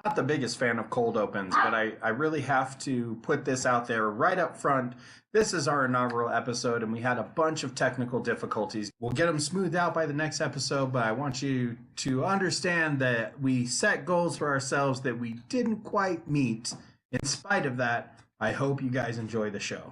not the biggest fan of cold opens, but I really have to put this out there right up front. This is our inaugural episode, and we had a bunch of technical difficulties. We'll get them smoothed out by the next episode, but I want you to understand that we set goals for ourselves that we didn't quite meet. In spite of that, I hope you guys enjoy the show.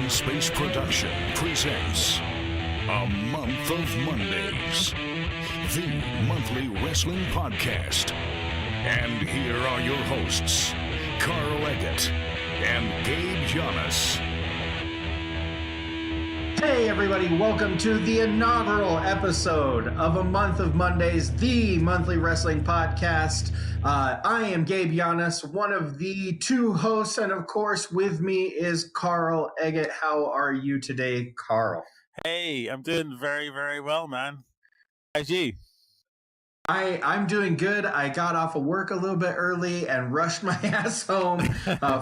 Space Production presents A Month of Mondays, the monthly wrestling podcast. And here are your hosts, Carl Eggett and Gabe Giannis. Hey everybody, welcome to the inaugural episode of A Month of Mondays, the monthly wrestling podcast. I am Gabe Giannis, one of the two hosts, and of course with me is Carl Eggett. How are you today, Carl? Hey, I'm doing very, very well, man. How's you? I'm doing good. I got off of work a little bit early and rushed my ass home.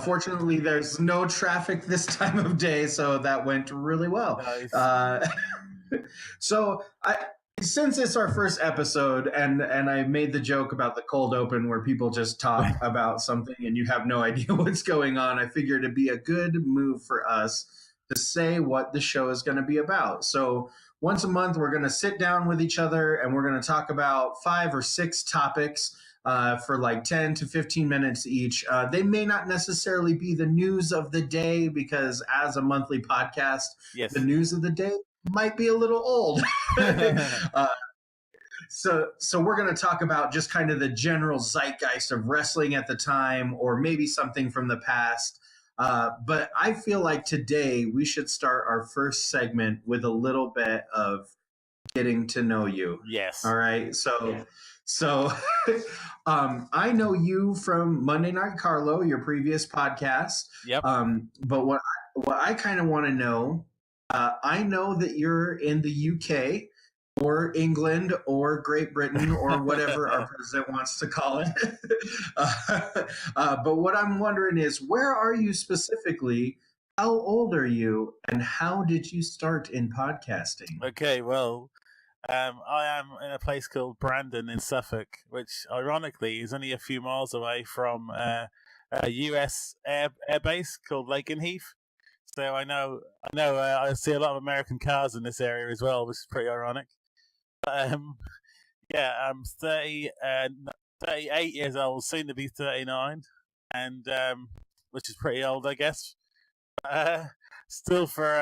Fortunately, there's no traffic this time of day, so that went really well. Nice. Since it's our first episode, and I made the joke about the cold open where people just talk about something and you have no idea what's going on, I figured it'd be a good move for us to say what the show is going to be about. So once a month, we're going to sit down with each other and we're going to talk about 5 or 6 topics for like 10 to 15 minutes each. They may not necessarily be the news of the day because as a monthly podcast, yes, the news of the day might be a little old. So we're going to talk about just kind of the general zeitgeist of wrestling at the time, or maybe something from the past. But I feel like today we should start our first segment with a little bit of getting to know you. Yes. All right. So I know you from Monday Night Carlo, your previous podcast. Yep. But what I kind of want to know, I know that you're in the UK or England or Great Britain or whatever our president wants to call it. But what I'm wondering is, where are you specifically? How old are you? And how did you start in podcasting? Okay, well, I am in a place called Brandon in Suffolk, which ironically is only a few miles away from a US air base called Lakenheath. So I know. I see a lot of American cars in this area as well, which is pretty ironic. Yeah, I'm 38 years old, soon to be 39, and which is pretty old, I guess. Still for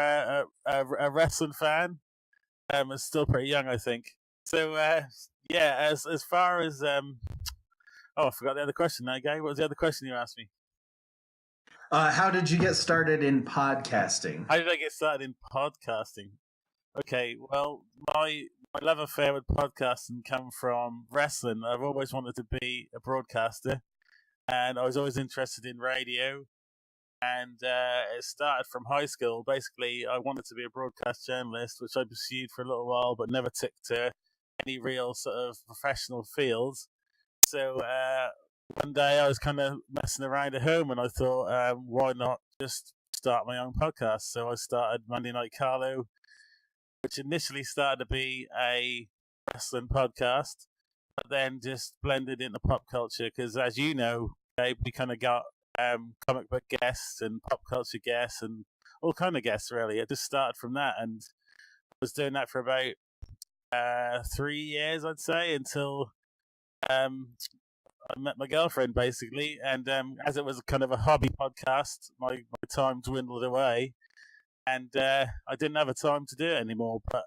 a wrestling fan, it's still pretty young, I think. So yeah, as far as I forgot the other question now, Gay. What was the other question you asked me? How did you get started in podcasting? How did I get started in podcasting? Okay, well, my love affair with podcasting come from wrestling. I've always wanted to be a broadcaster, and I was always interested in radio. And it started from high school. Basically, I wanted to be a broadcast journalist, which I pursued for a little while, but never took to any real sort of professional fields. So one day I was kind of messing around at home, and I thought, why not just start my own podcast? So I started Monday Night Carlo, which initially started to be a wrestling podcast, but then just blended into pop culture. Because as you know, Gabe, we kind of got comic book guests and pop culture guests and all kind of guests, really. It just started from that, and I was doing that for about 3 years, I'd say, until I met my girlfriend, basically. And as it was kind of a hobby podcast, my time dwindled away. And I didn't have a time to do it anymore, but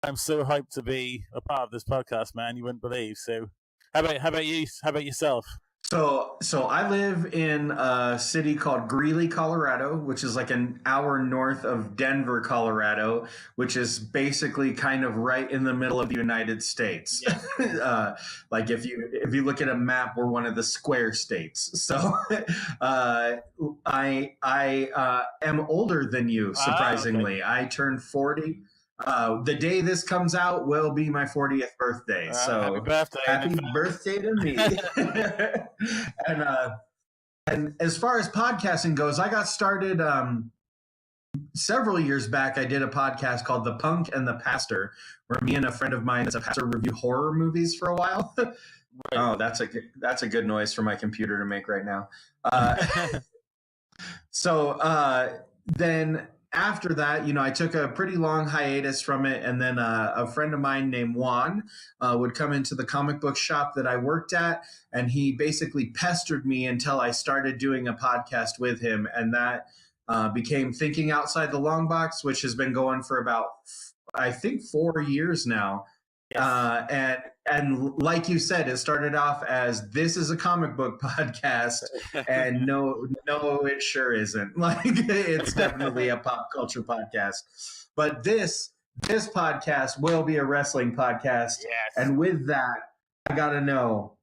I'm so hyped to be a part of this podcast, man. You wouldn't believe. So, how about you? How about yourself? So I live in a city called Greeley, Colorado, which is like an hour north of Denver, Colorado, which is basically kind of right in the middle of the United States. Yeah. Like if you look at a map, we're one of the square states. So I am older than you, surprisingly. Okay. I turned 40. The day this comes out will be my 40th birthday. So happy birthday! Happy birthday to me. And as far as podcasting goes, I got started several years back. I did a podcast called The Punk and the Pastor, where me and a friend of mine that's a pastor review horror movies for a while. Oh, that's a good noise for my computer to make right now. Then after that, I took a pretty long hiatus from it, and then a friend of mine named Juan would come into the comic book shop that I worked at, and he basically pestered me until I started doing a podcast with him, and that became Thinking Outside the Long Box, which has been going for about, I think, 4 years now. Yes. And like you said, it started off as this is a comic book podcast, and no, it sure isn't. Like, it's definitely a pop culture podcast. But this podcast will be a wrestling podcast. Yes. And with that, I got to know,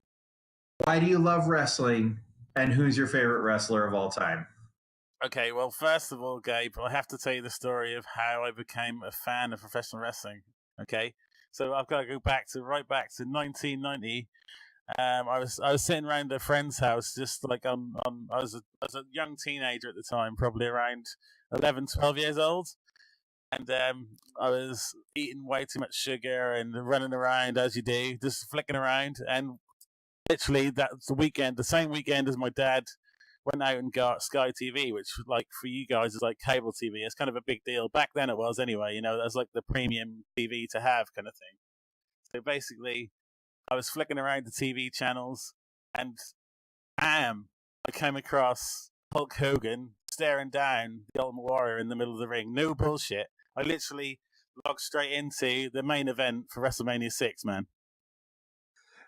why do you love wrestling, and who's your favorite wrestler of all time? Okay, well, first of all, Gabe, I have to tell you the story of how I became a fan of professional wrestling. Okay. So I've got to go right back to 1990. I was sitting around a friend's house, just like I was a young teenager at the time, probably around 11, 12 years old, and I was eating way too much sugar and running around as you do, just flicking around. And literally, that's the same weekend as my dad went out and got Sky TV, which, like, for you guys is like cable TV. It's kind of a big deal. Back then it was anyway, that was like the premium TV to have kind of thing. So basically, I was flicking around the TV channels, and I came across Hulk Hogan staring down the Ultimate Warrior in the middle of the ring. No bullshit. I literally logged straight into the main event for WrestleMania 6, man.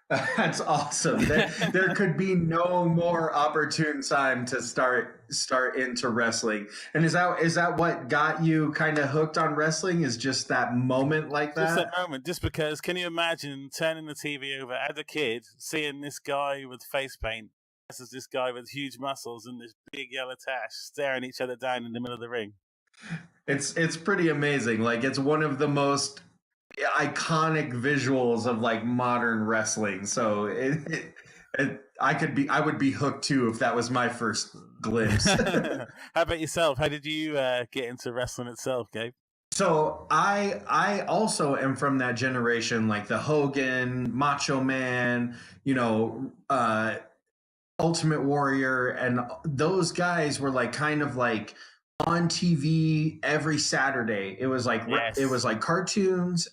That's awesome. There could be no more opportune time to start into wrestling. And is that what got you kind of hooked on wrestling? Is just that moment like that? Just that moment. Just because, can you imagine turning the TV over as a kid, seeing this guy with face paint versus this guy with huge muscles and this big yellow tash staring each other down in the middle of the ring? It's pretty amazing. Like, it's one of the most iconic visuals of like modern wrestling. So I would be hooked too if that was my first glimpse. How about yourself? How did you get into wrestling itself, Gabe? So I also am from that generation, like the Hogan, Macho Man, Ultimate Warrior, and those guys were like kind of like on TV every Saturday. It was like It was like cartoons,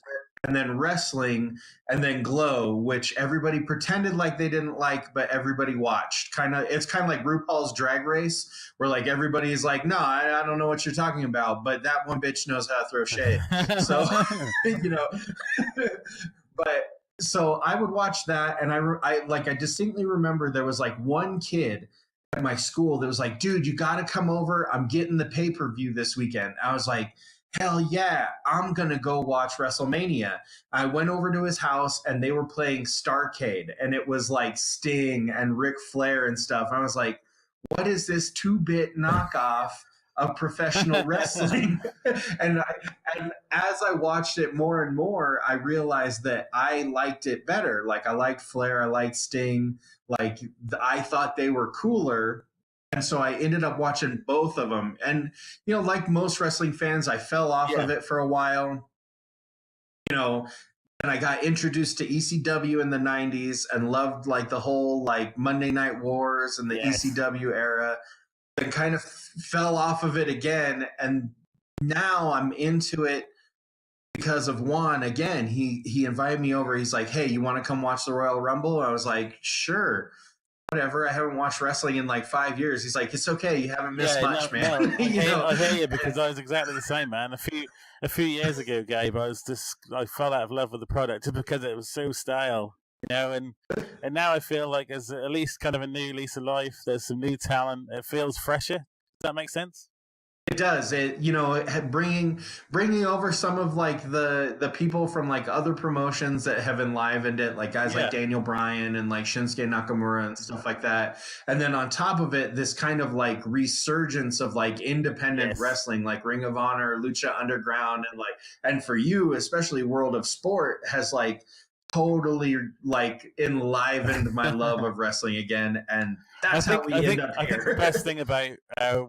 and then wrestling, and then Glow, which everybody pretended like they didn't like, but everybody watched. It's kind of like RuPaul's Drag Race, where like everybody's like, no, I don't know what you're talking about, but that one bitch knows how to throw shade. So, but so I would watch that, and I distinctly remember there was like one kid at my school that was like, dude, you got to come over. I'm getting the pay-per-view this weekend. I was like, hell yeah, I'm going to go watch WrestleMania. I went over to his house, and they were playing Starrcade, and it was like Sting and Ric Flair and stuff. I was like, what is this 2-bit knockoff of professional wrestling? and as I watched it more and more, I realized that I liked it better. Like, I liked Flair, I liked Sting. Like, I thought they were cooler. And so I ended up watching both of them. And, like most wrestling fans, I fell off of it for a while. And I got introduced to ECW in the 90s and loved like the whole like Monday Night Wars and the ECW era. And kind of fell off of it again. And now I'm into it because of Juan. Again, he invited me over. He's like, hey, you want to come watch the Royal Rumble? I was like, sure. Whatever. I haven't watched wrestling in like 5 years. He's like, it's okay. You haven't missed much, man. No. I hear you, because I was exactly the same, man. A few years ago, Gabe, I fell out of love with the product just because it was so stale, and now I feel like there's at least kind of a new lease of life. There's some new talent. It feels fresher. Does that make sense? It does. Bringing over some of like the people from like other promotions that have enlivened it, like guys like Daniel Bryan and like Shinsuke Nakamura and stuff like that. And then on top of it, this kind of like resurgence of like independent wrestling, like Ring of Honor, Lucha Underground, and for you, especially World of Sport has like totally like enlivened my love of wrestling again. And that's how we end up here. I think the best thing about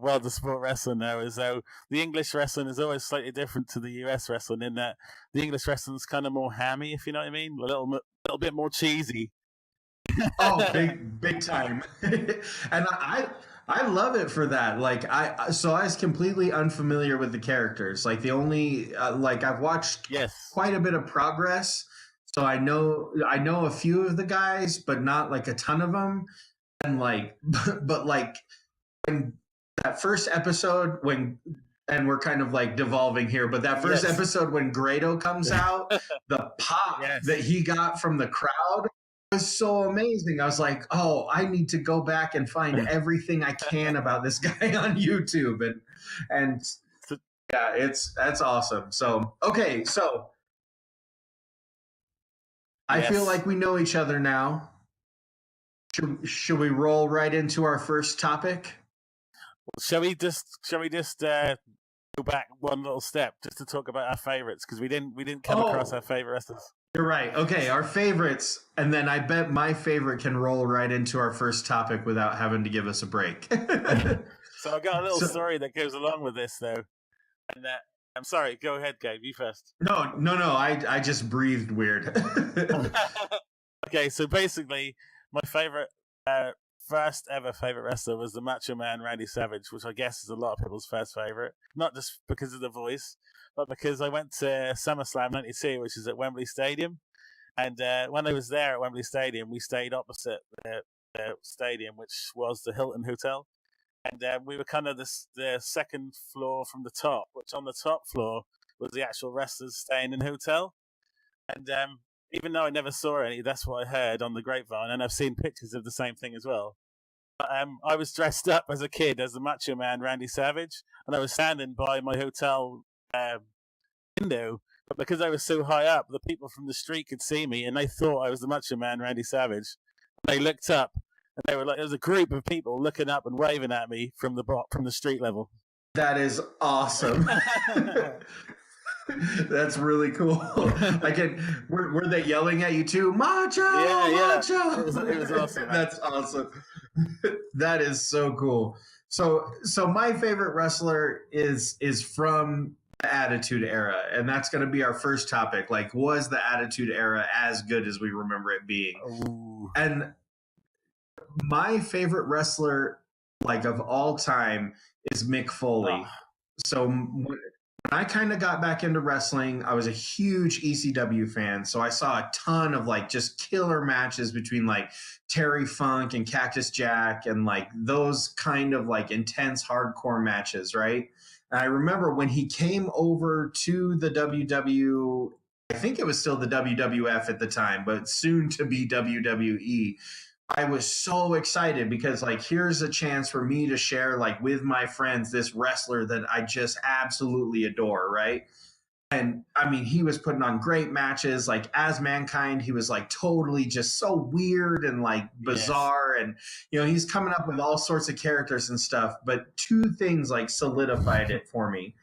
World of Sport Wrestling now is how the English wrestling is always slightly different to the US wrestling in that the English wrestling is kind of more hammy, if you know what I mean, a little bit more cheesy. Oh, big time. And I love it for that. Like I was completely unfamiliar with the characters. Like the only like I've watched quite a bit of Progress. So I know a few of the guys, but not like a ton of them. And like, but like when that first episode and we're kind of like devolving here, but that first episode when Grado comes out, the pop that he got from the crowd was so amazing. I was like, oh, I need to go back and find everything I can about this guy on YouTube. And yeah, that's awesome. So, okay. So I feel like we know each other now. Should we roll right into our first topic? Shall we just go back one little step just to talk about our favorites, because we didn't come across our favorite wrestlers. You're right. Okay, our favorites, and then I bet my favorite can roll right into our first topic without having to give us a break. So I got a little story that goes along with this, though. And I'm sorry. Go ahead, Gabe. You first. No. I just breathed weird. Okay, so basically, my favorite, first ever favorite wrestler was the Macho Man Randy Savage, which I guess is a lot of people's first favorite. Not just because of the voice, but because I went to Summerslam '92, which is at Wembley Stadium. And when I was there at Wembley Stadium, we stayed opposite the stadium, which was the Hilton Hotel. And we were kind of the second floor from the top, which on the top floor was the actual wrestlers staying in the hotel. And even though I never saw any, that's what I heard on the grapevine, and I've seen pictures of the same thing as well. But, I was dressed up as a kid as the Macho Man Randy Savage, and I was standing by my hotel window. But because I was so high up, the people from the street could see me, and they thought I was the Macho Man Randy Savage. They looked up, and they were like, there was a group of people looking up and waving at me from the street level. That is awesome. That's really cool. Were they yelling at you too? Macho, Macho. It was awesome. That's awesome. That is so cool. So my favorite wrestler is from the Attitude Era, and that's going to be our first topic. Like, was the Attitude Era as good as we remember it being? Ooh. And my favorite wrestler, like of all time, is Mick Foley. So when I kind of got back into wrestling, I was a huge ECW fan. So I saw a ton of like just killer matches between like Terry Funk and Cactus Jack and like those kind of like intense hardcore matches, right? And I remember when he came over to the I think it was still the WWF at the time, but soon to be WWE. I was so excited because like here's a chance for me to share like with my friends this wrestler that I just absolutely adore, right? And I mean, he was putting on great matches. Like as Mankind, he was like totally just so weird and like bizarre. And you know, he's coming up with all sorts of characters and stuff. But two things like solidified it for me.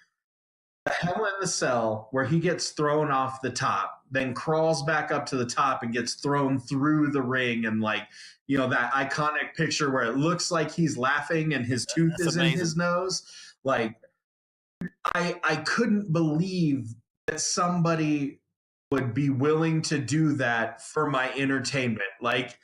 The Hell in the Cell, where he gets thrown off the top, then crawls back up to the top and gets thrown through the ring, and like, you know, that iconic picture where it looks like he's laughing and his tooth is amazing in his nose. Like, I couldn't believe that somebody would be willing to do that for my entertainment. Like,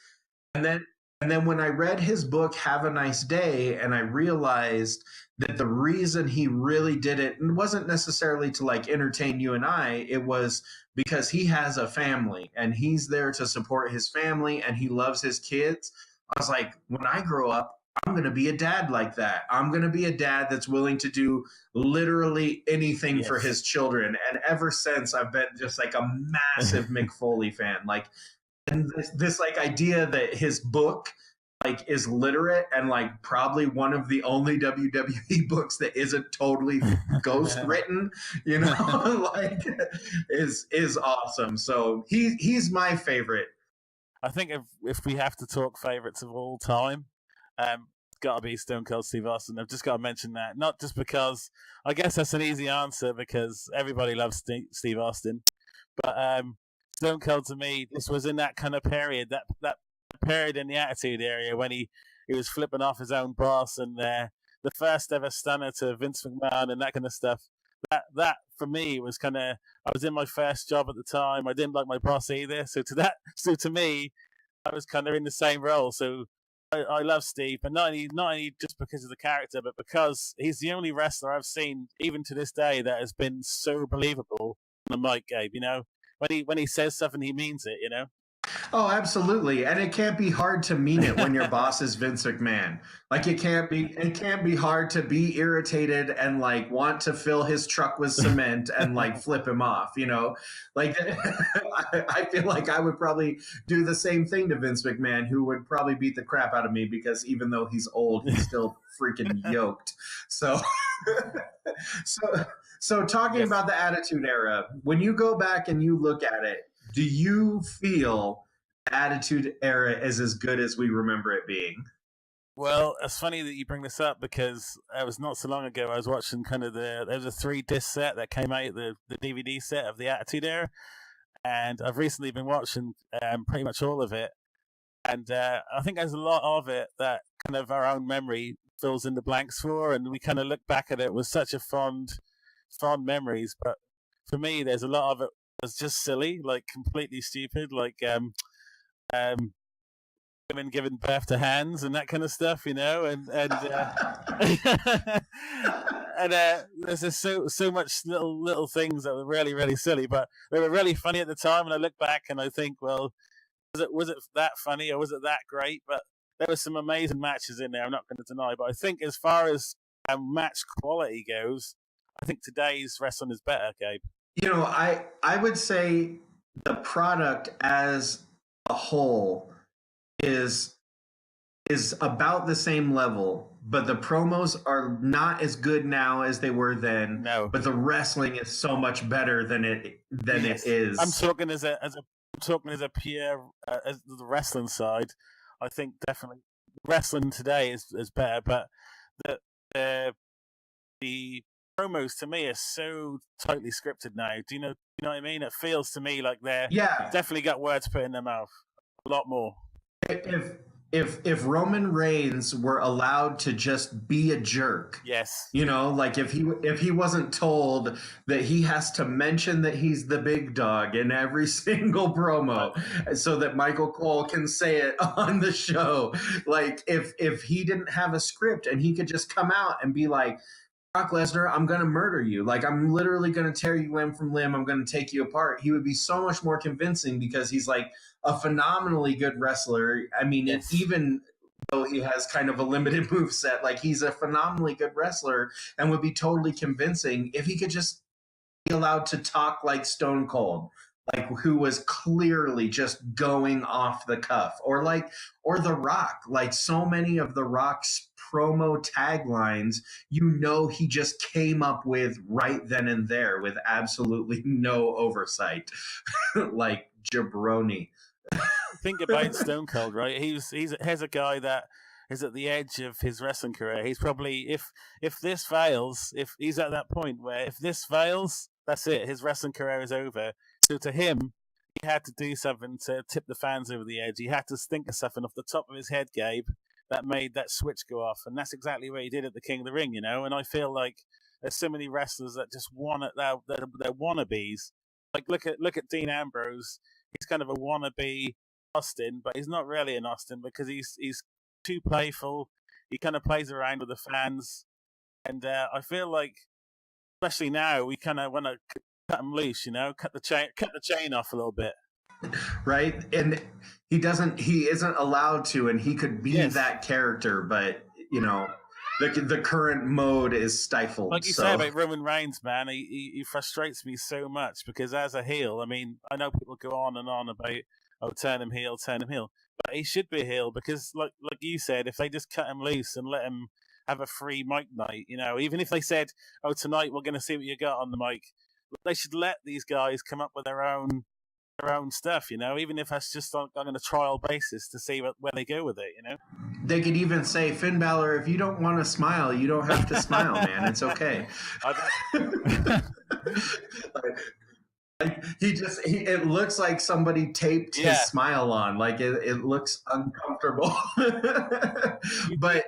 and then when I read his book, Have a Nice Day, and I realized that the reason he really did it wasn't necessarily to like entertain you and I, it was because he has a family and he's there to support his family and he loves his kids. I was like, when I grow up, I'm going to be a dad like that. I'm going to be a dad that's willing to do literally anything for his children. And ever since, I've been just like a massive Mick Foley fan. Like, and this like idea that his book like is literate and like probably one of the only WWE books that isn't totally ghost written, you know, like is awesome. So he's my favorite. I think if we have to talk favorites of all time, it's got to be Stone Cold Steve Austin. I've just got to mention that, not just because I guess that's an easy answer because everybody loves Steve Austin, but Stone Cold to me, this was in that kind of period, that period in the Attitude Era when he was flipping off his own boss and the first ever stunner to Vince McMahon and that kind of stuff. That for me was kind of, I was in my first job at the time. I didn't like my boss either. So to me, I was kind of in the same role. So I love Steve, but not only just because of the character, but because he's the only wrestler I've seen, even to this day, that has been so believable on the mic, Gabe. You know, when he says something, he means it. You know. Oh, absolutely. And it can't be hard to mean it when your boss is Vince McMahon. Like it can't be hard to be irritated and like want to fill his truck with cement and like flip him off, you know? Like I feel like I would probably do the same thing to Vince McMahon, who would probably beat the crap out of me because even though he's old, he's still freaking yoked. So so talking about the Attitude Era, when you go back and you look at it, do you feel Attitude Era is as good as we remember it being? Well, it's funny that you bring this up because it was not so long ago I was watching kind of there was a 3-disc set that came out, the DVD set of the Attitude Era, and I've recently been watching pretty much all of it, and I think there's a lot of it that kind of our own memory fills in the blanks for, and we kind of look back at it with such a fond memories, but for me there's a lot of it was just silly, like completely stupid, like women giving birth to hands and that kind of stuff, you know, and and there's just so much little things that were really really silly, but they were really funny at the time. And I look back and I think, well, was it that funny or was it that great? But there were some amazing matches in there. I'm not going to deny, but I think as far as match quality goes, I think today's wrestling is better, Gabe. You know, I would say the product as a whole is about the same level, but the promos are not as good now as they were then. No, but the wrestling is so much better than it is. I'm talking as a pure as the wrestling side. I think definitely wrestling today is better, but the promos to me are so tightly scripted now. Do you know what I mean? It feels to me like they're definitely got words put in their mouth a lot more. If Roman Reigns were allowed to just be a jerk, yes, you know, like if he wasn't told that he has to mention that he's the big dog in every single promo, so that Michael Cole can say it on the show, like if he didn't have a script and he could just come out and be like, Brock Lesnar, I'm going to murder you. Like, I'm literally going to tear you limb from limb. I'm going to take you apart. He would be so much more convincing because he's like a phenomenally good wrestler. I mean, yes. Even though he has kind of a limited moveset, like he's a phenomenally good wrestler and would be totally convincing if he could just be allowed to talk like Stone Cold, like who was clearly just going off the cuff, or The Rock, like so many of The Rock's promo taglines, you know, he just came up with right then and there with absolutely no oversight, like jabroni. Think about Stone Cold, right? He's a guy that is at the edge of his wrestling career. He's probably, if this fails, if he's at that point where if this fails, that's it. His wrestling career is over. So to him, he had to do something to tip the fans over the edge. He had to think of something off the top of his head, Gabe, that made that switch go off. And that's exactly what he did at the King of the Ring, you know? And I feel like there's so many wrestlers that just want it, they're wannabes. Like, look at Dean Ambrose. He's kind of a wannabe Austin, but he's not really an Austin because he's too playful. He kind of plays around with the fans. And I feel like, especially now, we kind of want to cut him loose, you know, cut the chain off a little bit. Right. And he isn't allowed to, and he could be that character, but you know, the current mode is stifled. Like you say about Roman Reigns, man, he frustrates me so much because as a heel, I mean, I know people go on and on about, oh, turn him heel, but he should be a heel because, like you said, if they just cut him loose and let him have a free mic night, even if they said, oh, tonight we're going to see what you got on the mic, they should let these guys come up with their own stuff, even if that's just on a trial basis to see where they go with it, They could even say, Finn Balor, if you don't want to smile, you don't have to smile, man. It's okay. It looks like somebody taped his smile on. Like it looks uncomfortable. But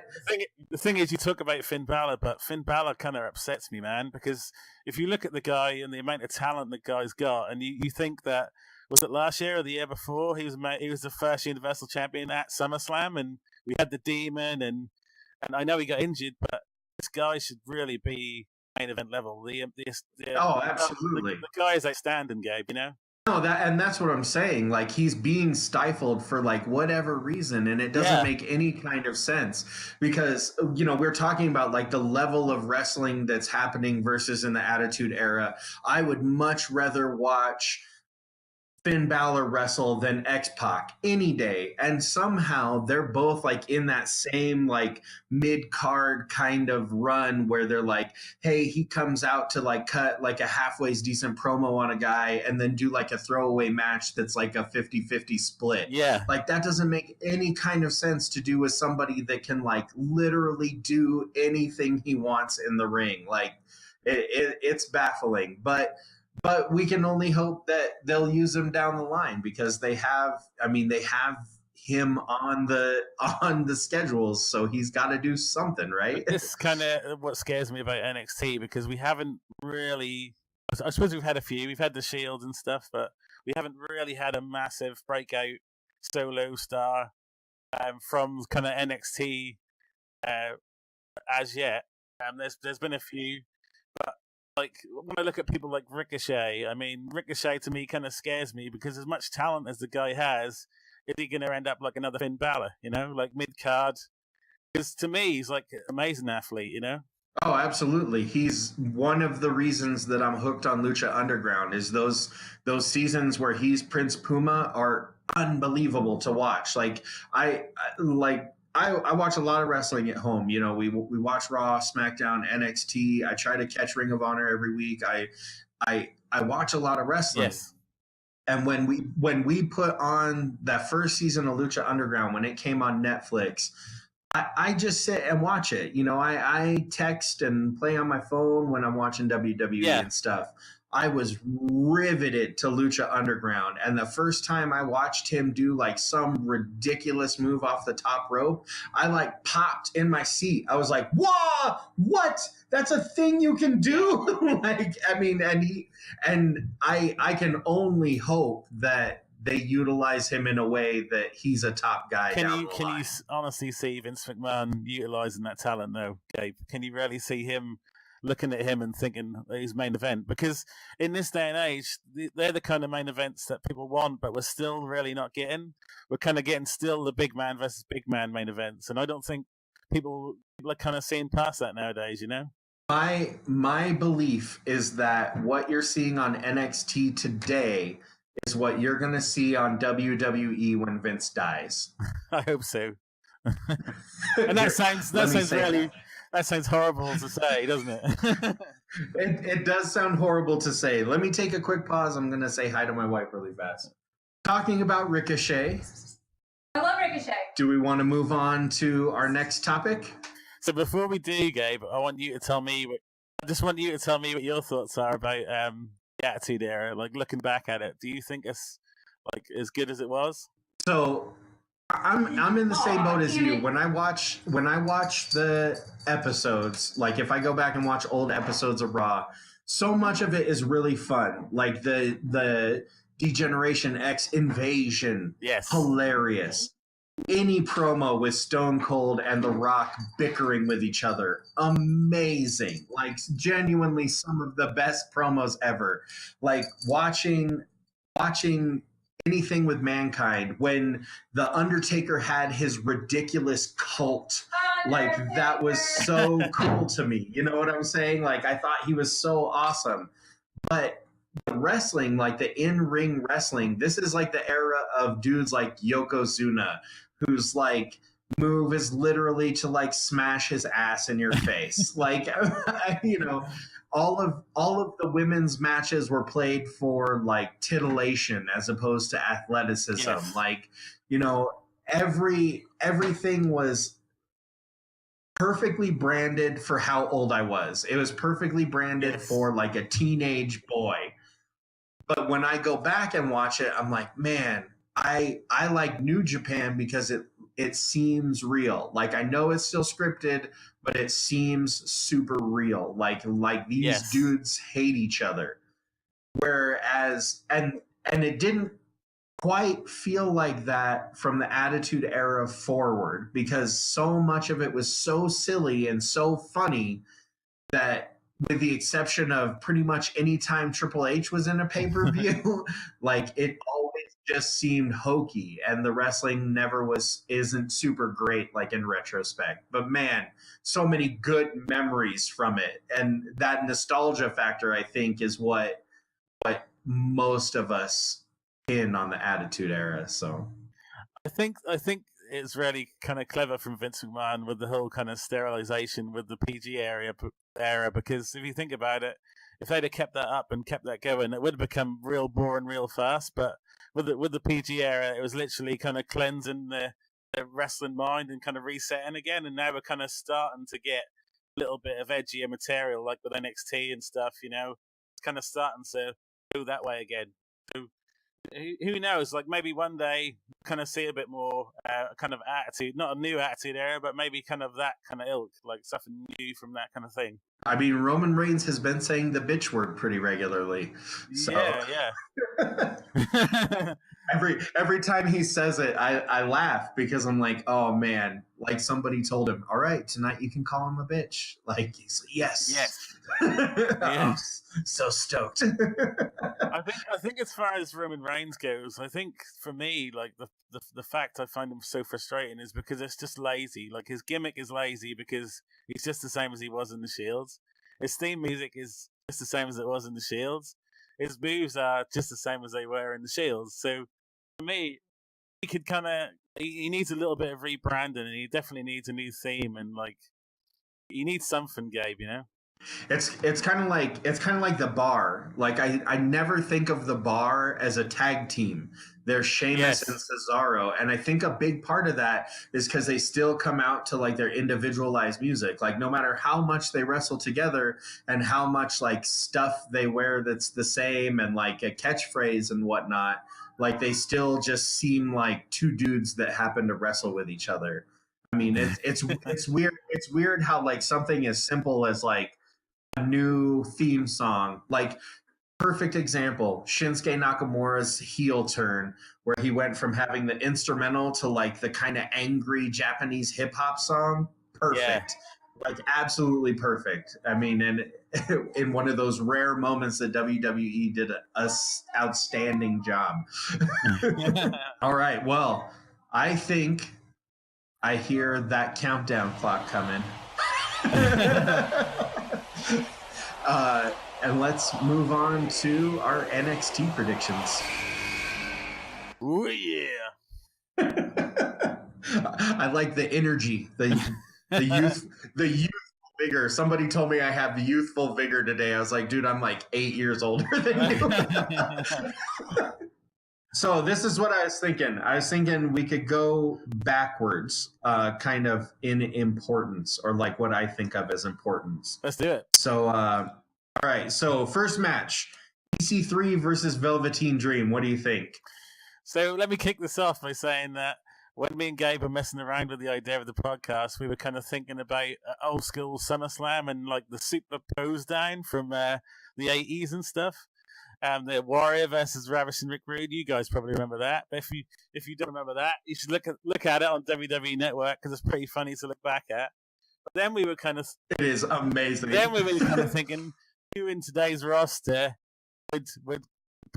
the thing is, you talk about Finn Balor, but Finn Balor kind of upsets me, man, because if you look at the guy and the amount of talent the guy's got, and you think that, was it last year or the year before? He was the first Universal Champion at SummerSlam, and we had the Demon, and I know he got injured, but this guy should really be main event level. Absolutely. The guy is outstanding, Gabe. No, that's what I'm saying. Like, he's being stifled for like whatever reason, and it doesn't make any kind of sense because we're talking about like the level of wrestling that's happening versus in the Attitude Era. I would much rather watch Finn Balor wrestle than X-Pac any day, and somehow they're both like in that same like mid-card kind of run where they're like, hey, he comes out to like cut like a halfway decent promo on a guy and then do like a throwaway match that's like a 50-50 split. Like, that doesn't make any kind of sense to do with somebody that can like literally do anything he wants in the ring. Like, it's baffling, but we can only hope that they'll use him down the line because they have him on the schedules, so he's got to do something, right? This is kind of what scares me about NXT because we haven't really. I suppose we've had a few. We've had the Shield and stuff, but we haven't really had a massive breakout solo star from kind of NXT as yet. There's been a few, but. Like, when I look at people like Ricochet, I mean, Ricochet to me kind of scares me because as much talent as the guy has, is he going to end up like another Finn Balor, like mid-card? Because to me, he's like an amazing athlete, Oh, absolutely. He's one of the reasons that I'm hooked on Lucha Underground is those seasons where he's Prince Puma are unbelievable to watch. Like, I watch a lot of wrestling at home. We watch Raw, SmackDown, NXT. I try to catch Ring of Honor every week. I watch a lot of wrestling. Yes. And when we put on that first season of Lucha Underground, when it came on Netflix, I just sit and watch it. I text and play on my phone when I'm watching WWE and stuff. I was riveted to Lucha Underground. And the first time I watched him do like some ridiculous move off the top rope, I like popped in my seat. I was like, whoa, what? That's a thing you can do? I can only hope that they utilize him in a way that he's a top guy. Can you honestly see Vince McMahon utilizing that talent though, Gabe? Can you really see him looking at him and thinking he's main event? Because in this day and age, they're the kind of main events that people want, but we're still really not getting. We're kind of getting still the big man versus big man main events, and I don't think people are kind of seeing past that nowadays. My belief is that what you're seeing on NXT today is what you're going to see on WWE when Vince dies. I hope so. And that sounds horrible to say, doesn't it? It does sound horrible to say. Let me take a quick pause. I'm going to say hi to my wife really fast. Talking about Ricochet. I love Ricochet. Do we want to move on to our next topic? So before we do, Gabe, I just want you to tell me what your thoughts are about the Attitude Era. Like, looking back at it, do you think it's like as good as it was? So I'm in the same boat as you. When I watch the episodes, like if I go back and watch old episodes of Raw, so much of it is really fun. Like the Degeneration X invasion, hilarious. Any promo with Stone Cold and The Rock bickering with each other, amazing. Like, genuinely some of the best promos ever. Like watching anything with Mankind when The Undertaker had his ridiculous cult Like, that was so cool to me. You know what I'm saying? Like, I thought he was so awesome. But the wrestling, like the in-ring wrestling, this is like the era of dudes like Yokozuna, whose like move is literally to like smash his ass in your face. Like, you know, all of the women's matches were played for like titillation as opposed to athleticism. Yes. Like, you know, everything was perfectly branded for how old I was. It was perfectly branded for like a teenage boy. But when I go back and watch it, I'm like, man, I like New Japan because it seems real. Like, I know it's still scripted, but it seems super real. Like these dudes hate each other. Whereas and it didn't quite feel like that from the Attitude Era forward, because so much of it was so silly and so funny that, with the exception of pretty much any time Triple H was in a pay-per-view, like, it always just seemed hokey, and the wrestling isn't super great, like, in retrospect. But man, so many good memories from it, and that nostalgia factor, I think, is what most of us in on the Attitude Era. So I think it's really kind of clever from Vince McMahon with the whole kind of sterilization with the PG era, because if you think about it, if they'd have kept that up and kept that going, it would have become real boring real fast. But with the PG era, it was literally kind of cleansing the wrestling mind and kind of resetting again. And now we're kind of starting to get a little bit of edgier material, like with NXT and stuff. You know, it's kind of starting to go that way again. So who knows? Like, maybe one day kind of see a bit more kind of attitude, not a new Attitude Era, but maybe kind of that kind of ilk, like something new from that kind of thing. I mean, Roman Reigns has been saying the bitch word pretty regularly. So. Yeah. Every time he says it, I laugh, because I'm like, oh man, like somebody told him, all right, tonight you can call him a bitch. Like, he's like, yes. I'm so stoked. I think as far as Roman Reigns goes, I think for me, like the fact I find him so frustrating is because it's just lazy. Like, his gimmick is lazy because he's just the same as he was in the Shields. His theme music is just the same as it was in the Shields. His moves are just the same as they were in the Shields. So for me, he could kind of he needs a little bit of rebranding, and he definitely needs a new theme, and like he needs something, Gabe. You know. It's kind of like the Bar. Like, I never think of the Bar as a tag team. They're Sheamus and Cesaro, and I think a big part of that is because they still come out to like their individualized music. Like, no matter how much they wrestle together and how much like stuff they wear that's the same and like a catchphrase and whatnot, like they still just seem like two dudes that happen to wrestle with each other. I mean, it's weird. It's weird how like something as simple as like a new theme song, like, perfect example, Shinsuke Nakamura's heel turn, where he went from having the instrumental to like the kind of angry Japanese hip hop song. Perfect. Like, absolutely perfect. I mean, and in one of those rare moments that WWE did a outstanding job. All right. Well, I think I hear that countdown clock coming. And let's move on to our NXT predictions. Oh yeah! I like the energy, the youthful vigor. Somebody told me I have youthful vigor today. I was like, dude, I'm like 8 years older than you. So this is what I was thinking. I was thinking we could go backwards, kind of in importance, or like what I think of as importance. Let's do it. So, all right. So first match, EC3 versus Velveteen Dream. What do you think? So let me kick this off by saying that when me and Gabe were messing around with the idea of the podcast, we were kind of thinking about old school SummerSlam and like the super pose down from the 80s and stuff. The Warrior versus Ravishing Rick Rude. You guys probably remember that. But if you don't remember that, you should look at it on WWE Network, because it's pretty funny to look back at. But then we were kind of... It is amazing. Then we were kind of thinking, who in today's roster would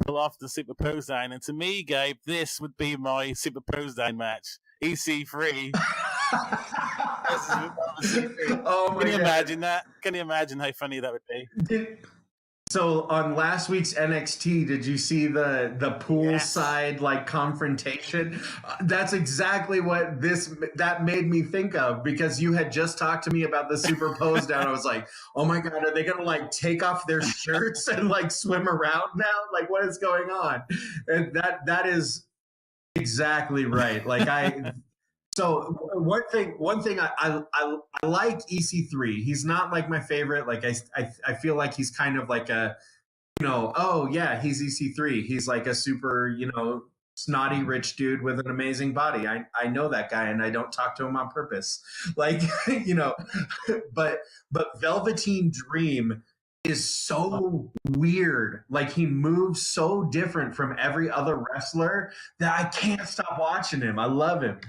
pull off the super pose down? And to me, Gabe, this would be my super pose down match. EC3 Oh my Can you God. imagine that? Can you imagine how funny that would be? So on last week's NXT, did you see the poolside like confrontation? That's exactly what that made me think of, because you had just talked to me about the superposed down. I was like, oh my God, are they gonna like take off their shirts and like swim around now? Like, what is going on? And that is exactly right. So one thing I like EC3. He's not like my favorite. Like I feel like he's kind of like a, oh yeah, he's EC3. He's like a super, snotty rich dude with an amazing body. I know that guy, and I don't talk to him on purpose. Like, but Velveteen Dream is so weird. Like, he moves so different from every other wrestler that I can't stop watching him. I love him.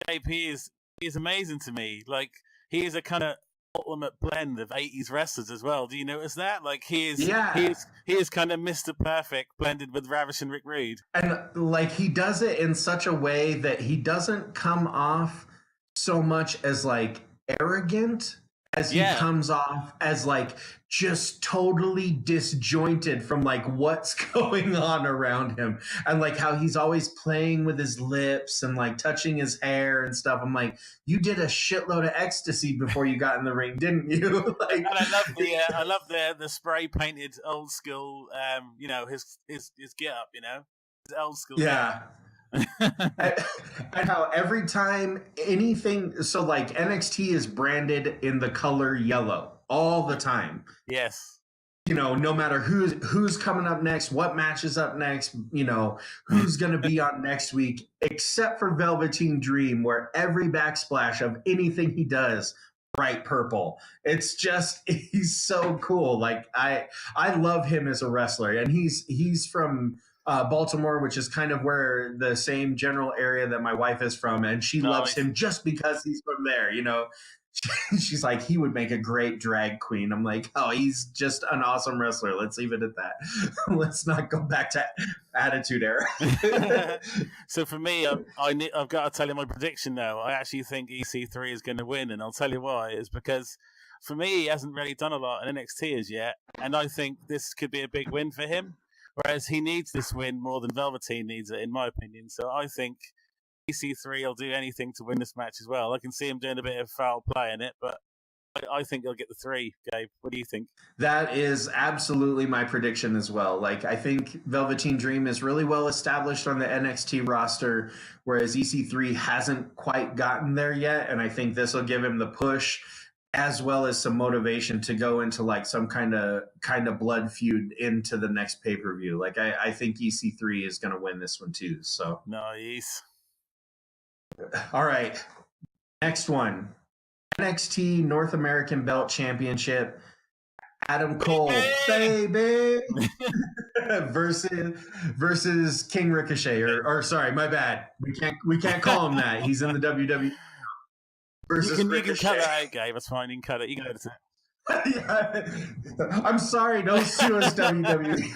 JP is amazing to me. Like, he is a kind of ultimate blend of 80s wrestlers as well. Do you notice that? Like, he is kind of Mr. Perfect blended with Ravishing Rick Rude. And like, he does it in such a way that he doesn't come off so much as like arrogant as he comes off as like just totally disjointed from like what's going on around him, and like how he's always playing with his lips and like touching his hair and stuff. I'm like, you did a shitload of ecstasy before you got in the ring, didn't you? Like, and I love the spray painted old school, his get up, his old school. Yeah. And how every time anything, so like NXT is branded in the color yellow all the time. Yes. No matter who's coming up next, what match is up next, who's going to be on next week, except for Velveteen Dream, where every backsplash of anything he does, bright purple. It's just, he's so cool. Like, I love him as a wrestler, and he's from Baltimore, which is kind of where the same general area that my wife is from, and she loves him just because he's from there. She's like, he would make a great drag queen. I'm like, oh, he's just an awesome wrestler. Let's leave it at that. Let's not go back to Attitude Era. So for me, I've got to tell you my prediction now. I actually think EC3 is going to win, and I'll tell you why. It's because for me, he hasn't really done a lot in NXT as yet, and I think this could be a big win for him. Whereas he needs this win more than Velveteen needs it, in my opinion. So I think EC3 will do anything to win this match as well. I can see him doing a bit of foul play in it, but I think he'll get the 3, Gabe. What do you think? That is absolutely my prediction as well. Like, I think Velveteen Dream is really well established on the NXT roster, whereas EC3 hasn't quite gotten there yet. And I think this will give him the push, as well as some motivation to go into like some kind of blood feud into the next pay-per-view. Like, I think EC3 is going to win this one too. So nice. All right. Next one. NXT North American Belt Championship. Adam Cole, baby, versus King Ricochet, or sorry, my bad. We can't call him that. He's in the WWE. Versus you can cut that out, Gabe. That's fine. You can cut it. You can edit it. I'm sorry, don't sue us, WWE.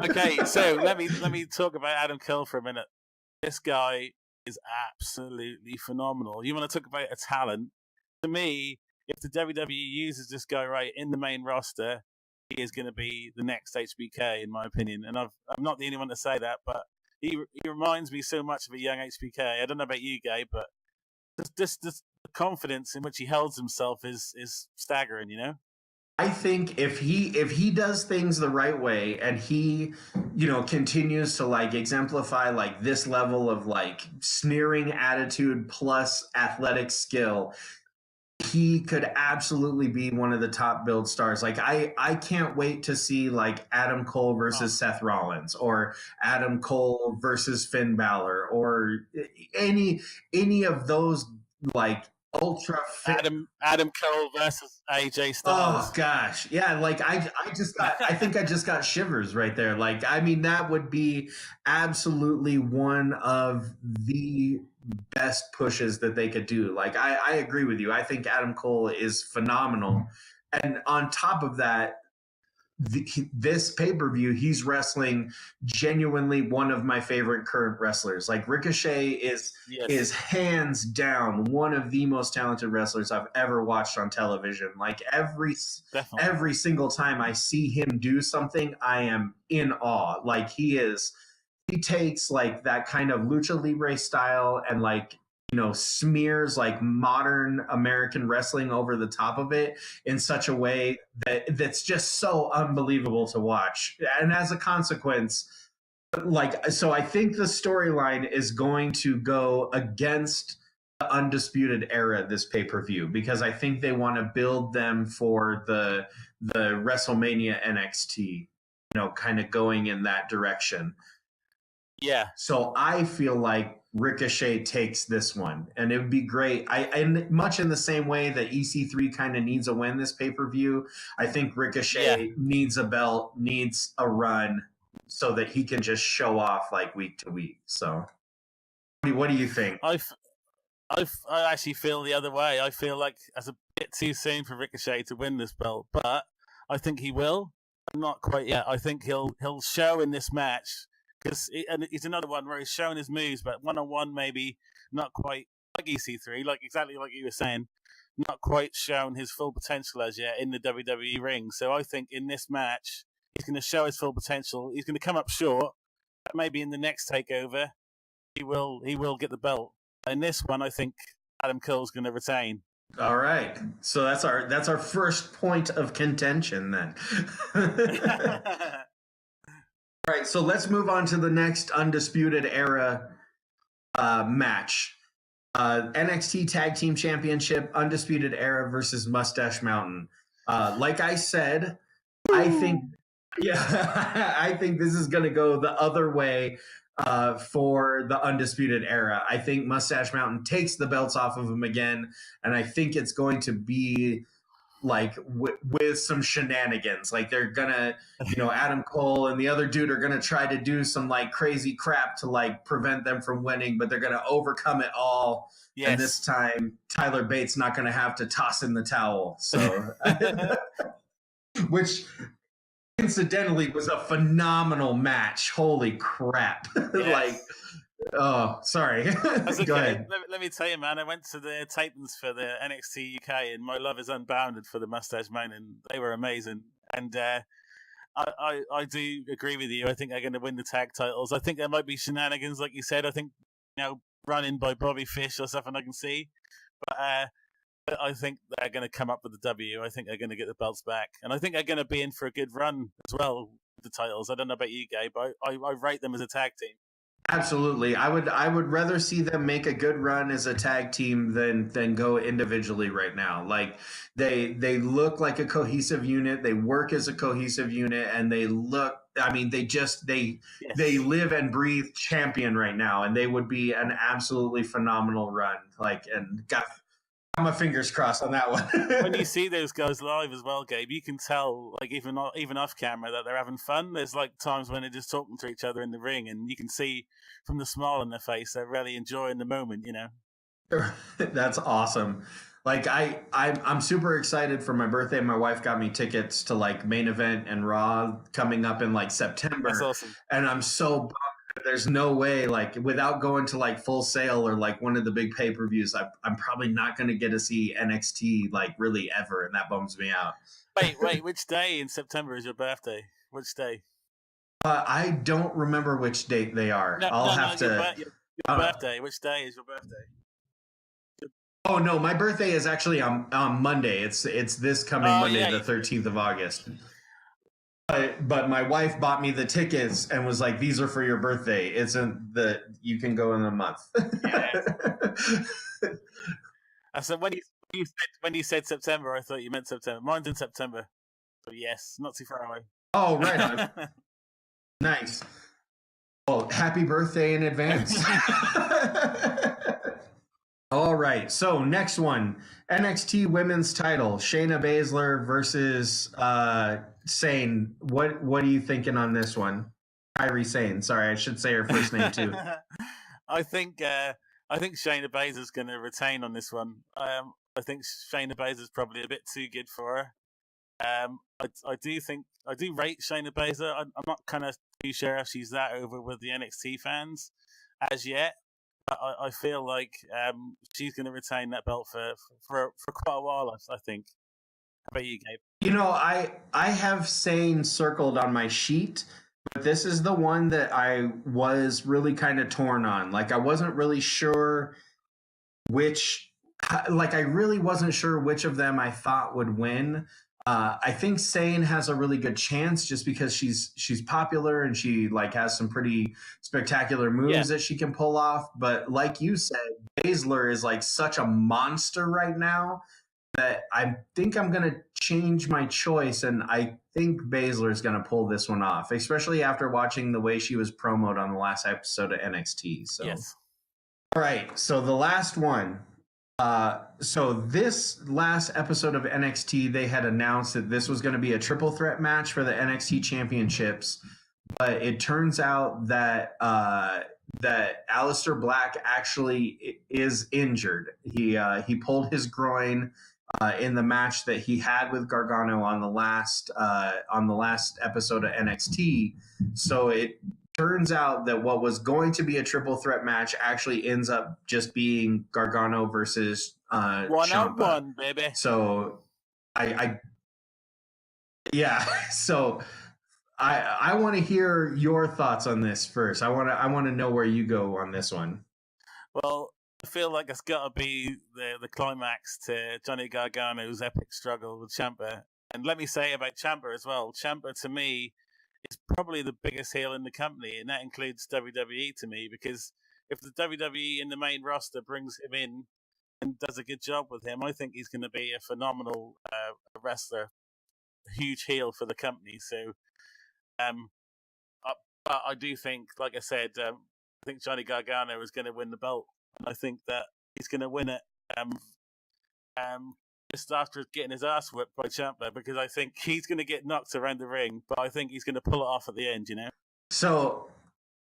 Okay, so let me talk about Adam Cole for a minute. This guy is absolutely phenomenal. You want to talk about a talent? To me, if the WWE uses this guy right in the main roster, he is going to be the next HBK, in my opinion. And I'm not the only one to say that, but he reminds me so much of a young HBK. I don't know about you, Gabe, but this the confidence in which he holds himself is staggering. I think if he does things the right way, and he, continues to like exemplify like this level of like sneering attitude plus athletic skill, he could absolutely be one of the top build stars. Like, I can't wait to see like Adam Cole versus Seth Rollins, or Adam Cole versus Finn Balor, or any of those like ultra fit. Adam Cole versus AJ Styles. Oh gosh, yeah. Like, I think I just got shivers right there. Like, I mean, that would be absolutely one of the best pushes that they could do. Like, I agree with you. I think Adam Cole is phenomenal, and on top of that, this pay-per-view, he's wrestling genuinely one of my favorite current wrestlers. Like Ricochet is hands down one of the most talented wrestlers I've ever watched on television. Like every single time I see him do something, I am in awe. Like he takes like that kind of lucha libre style and like, you know, smears like modern American wrestling over the top of it in such a way that's just so unbelievable to watch. And as a consequence, like, so I think the storyline is going to go against the Undisputed Era this pay-per-view, because I think they want to build them for the WrestleMania NXT, you know, kind of going in that direction. Yeah. So I feel like Ricochet takes this one, and it would be great. And much in the same way that EC3 kind of needs a win this pay-per-view, I think Ricochet needs a belt, needs a run, so that he can just show off like week to week. So, what do you think? I actually feel the other way. I feel like it's a bit too soon for Ricochet to win this belt, but I think he will. Not quite yet. I think he'll show in this match. And it's another one where he's showing his moves, but one-on-one maybe not quite like EC3, like exactly like you were saying, not quite shown his full potential as yet in the WWE ring. So I think in this match, he's going to show his full potential. He's going to come up short, but maybe in the next takeover, he will get the belt. In this one, I think Adam Cole's going to retain. All right, so that's our first point of contention then. All right, so let's move on to the next Undisputed Era match. NXT Tag Team Championship, Undisputed Era versus Mustache Mountain. Like I said, I think this is going to go the other way for the Undisputed Era. I think Mustache Mountain takes the belts off of him again, and I think it's going to be like with some shenanigans. Like they're gonna, you know, Adam Cole and the other dude are gonna try to do some like crazy crap to like prevent them from winning, but they're gonna overcome it all. Yes. And this time Tyler Bates not gonna have to toss in the towel. So which incidentally was a phenomenal match. Holy crap. Yes. Like, oh, sorry. Okay. Go ahead. Let me tell you, man, I went to the tapings for the NXT UK, and my love is unbounded for the Mustache Mountain. They were amazing. And I do agree with you. I think they're going to win the tag titles. I think there might be shenanigans, like you said. I think, you know, run-in by Bobby Fish or something I can see. But I think they're going to come up with the W. I think they're going to get the belts back. And I think they're going to be in for a good run as well with the titles. I don't know about you, Gabe, but I rate them as a tag team. Absolutely. I would rather see them make a good run as a tag team than go individually right now. Like they look like a cohesive unit, they work as a cohesive unit, and they look, I mean, they live and breathe champion right now, and they would be an absolutely phenomenal run. Like, and got my fingers crossed on that one. When you see those guys live as well, Gabe, you can tell, like even off camera, that they're having fun. There's like times when they're just talking to each other in the ring, and you can see from the smile on their face they're really enjoying the moment. You know, that's awesome. Like I'm super excited for my birthday. My wife got me tickets to like Main Event and Raw coming up in like September. That's awesome. And I'm so bummed. There's no way, like, without going to like Full Sail or like one of the big pay-per-views, I'm probably not going to get to see NXT like really ever, and that bums me out. Wait, which day in September is your birthday? Which day? I don't remember which date they are. I'll have to. Your birthday. Which day is your birthday? Oh no, my birthday is actually on Monday. It's this coming Monday, the 13th of August. But my wife bought me the tickets and was like, "These are for your birthday. You can go in a month." So when you said September, I thought you meant September. Mine's in September, so yes, not too far away. Oh, right on. Nice. Well, happy birthday in advance. All right. So next one, NXT Women's Title, Shayna Baszler versus Sane. What are you thinking on this one? Kairi Sane. Sorry, I should say her first name too. I think Shayna Baszler's going to retain on this one. I think Shayna Baszler's probably a bit too good for her. I do rate Shayna Baszler. I'm not kind of too sure if she's that over with the NXT fans as yet. But I feel like she's going to retain that belt for quite a while. I think. How about you, Gabe? You know, I have Sane circled on my sheet, but this is the one that I was really kind of torn on. Like, I wasn't really sure I really wasn't sure which of them I thought would win. I think Sane has a really good chance just because she's popular and she like has some pretty spectacular moves that she can pull off. But like you said, Baszler is like such a monster right now that I think I'm going to change my choice, and I think Baszler is going to pull this one off, especially after watching the way she was promoted on the last episode of NXT. So, yes. All right, so the last one. So this last episode of NXT, they had announced that this was going to be a triple threat match for the NXT championships, but it turns out that that Aleister Black actually is injured. He pulled his groin in the match that he had with Gargano on the last episode of NXT. So it turns out that what was going to be a triple threat match actually ends up just being Gargano versus Ciampa. 1-on-1, baby. So so I want to hear your thoughts on this first. I want to know where you go on this one. Well, I feel like it's got to be the climax to Johnny Gargano's epic struggle with Ciampa. And let me say about Ciampa as well. Ciampa, to me, is probably the biggest heel in the company, and that includes WWE to me, because if the WWE in the main roster brings him in and does a good job with him, I think he's going to be a phenomenal wrestler, a huge heel for the company. So, but I do think, like I said, I think Johnny Gargano is going to win the belt, and I think that he's going to win it just after getting his ass whipped by Ciampa, because I think he's going to get knocked around the ring, but I think he's going to pull it off at the end, you know? So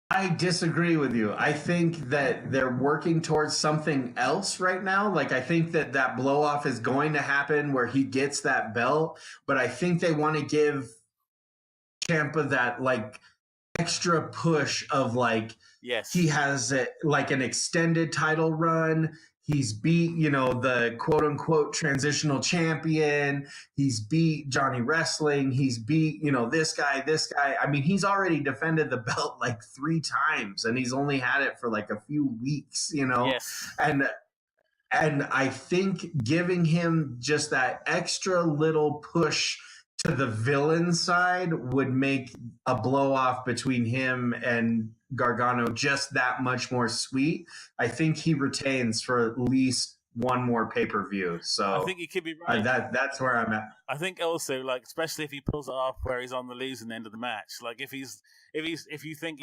I disagree with you. I think that they're working towards something else right now. Like, I think that blow off is going to happen where he gets that belt, but I think they want to give Ciampa that like extra push of like, yes, he has like an extended title run. He's beat, the quote unquote transitional champion. He's beat Johnny Wrestling. He's beat, this guy. I mean, he's already defended the belt like 3 times, and he's only had it for like a few weeks, Yes. And I think giving him just that extra little push to the villain side would make a blow off between him and Gargano just that much more sweet. I think he retains for at least one more pay-per-view. So I think he could be right. That's where I'm at. I think also, like, especially if he pulls it off where he's on the losing end of the match. Like, if you think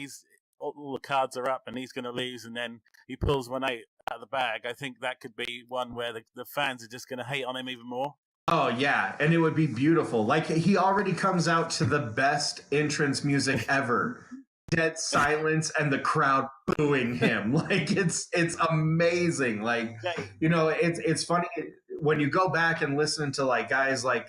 all the cards are up and he's going to lose, and then he pulls one out of the bag, I think that could be one where the fans are just going to hate on him even more. Oh, yeah, and it would be beautiful. Like, he already comes out to the best entrance music ever. Dead silence and the crowd booing him. Like, it's amazing. Like, it's funny when you go back and listen to like guys like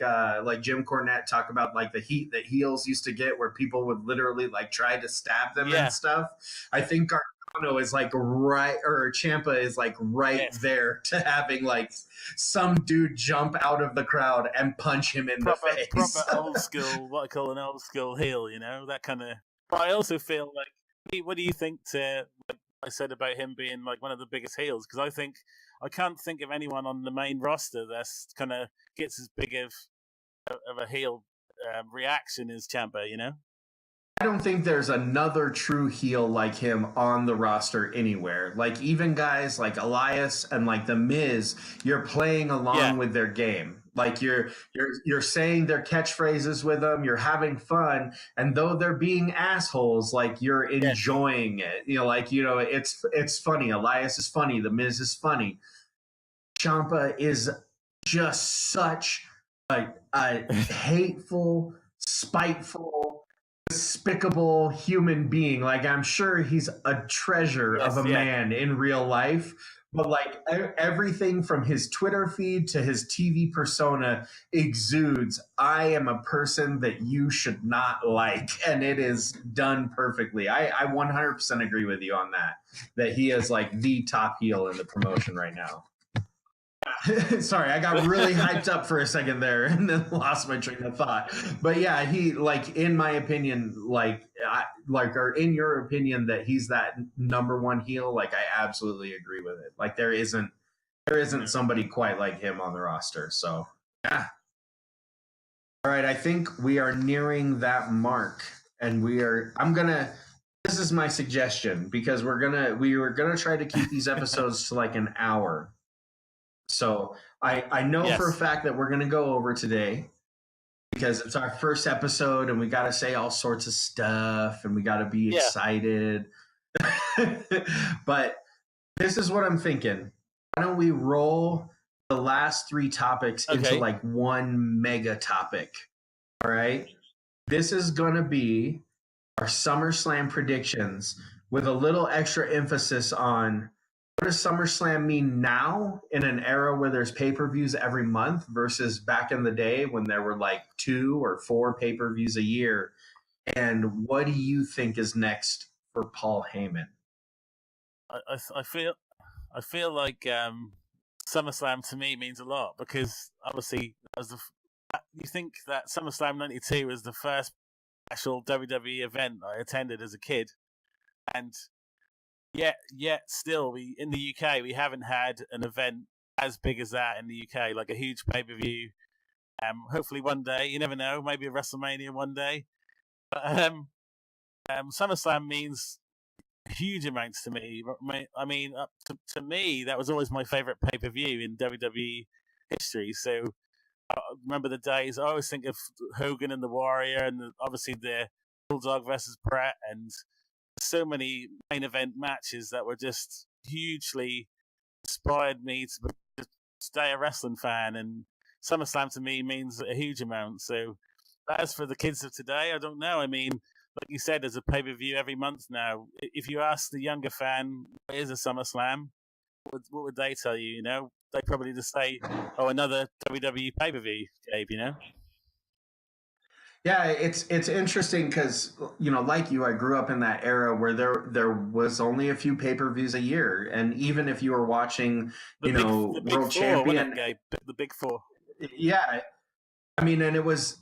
Jim Cornette talk about like the heat that heels used to get, where people would literally like try to stab them and stuff. I think Gargano is like Ciampa is like right there to having like some dude jump out of the crowd and punch him in the face. Proper old school, what I call an old school heel, that kind of. But I also feel like, what do you think to like I said about him being like one of the biggest heels? Because I can't think of anyone on the main roster that's kind of gets as big of a heel reaction as Ciampa, I don't think there's another true heel like him on the roster anywhere. Like, even guys like Elias and like The Miz, you're playing along with their game. Like, you're saying their catchphrases with them, you're having fun, and though they're being assholes, like, you're enjoying it. It's funny. Elias is funny. The Miz is funny. Ciampa is just such a hateful, spiteful, despicable human being. Like, I'm sure he's a treasure of a man in real life, but like everything from his Twitter feed to his TV persona exudes, I am a person that you should not like, and it is done perfectly. I 100% agree with you on that he is like the top heel in the promotion right now. Sorry, I got really hyped up for a second there and then lost my train of thought. But yeah, he, like, in my opinion, or in your opinion, that he's that number one heel, like, I absolutely agree with it. Like, there isn't somebody quite like him on the roster. So yeah. All right, I think we are nearing that mark, and this is my suggestion, because we were gonna try to keep these episodes to like an hour. So I know for a fact that we're going to go over today, because it's our first episode and we got to say all sorts of stuff and we got to be excited. But this is what I'm thinking. Why don't we roll the last three topics into like one mega topic? All right. This is going to be our Summerslam predictions with a little extra emphasis on what does SummerSlam mean now in an era where there's pay-per-views every month versus back in the day when there were like 2 or 4 pay-per-views a year? And what do you think is next for Paul Heyman? I feel like SummerSlam to me means a lot, because obviously you think that SummerSlam 92 was the first actual WWE event I attended as a kid, and Yet still, we in the UK we haven't had an event as big as that in the UK, like a huge pay-per-view. Hopefully one day, you never know, maybe a WrestleMania one day. But SummerSlam means huge amounts to me. I mean, to me, that was always my favorite pay-per-view in WWE history. So I remember the days. I always think of Hogan and the Warrior, and obviously the Bulldog versus Bret, and so many main event matches that were just hugely inspired me to stay a wrestling fan, and SummerSlam to me means a huge amount. So as for the kids of today, I don't know. I mean, like you said, there's a pay-per-view every month now. If you ask the younger fan, what is a SummerSlam? What would they tell you? You know, they probably just say, "Oh, another WWE pay-per-view, Gabe." You know. Yeah, it's interesting because, you know, like you, I grew up in that era where there was only a few pay-per-views a year, and even if you were watching, World Champion, the Big Four. Yeah, I mean, and it was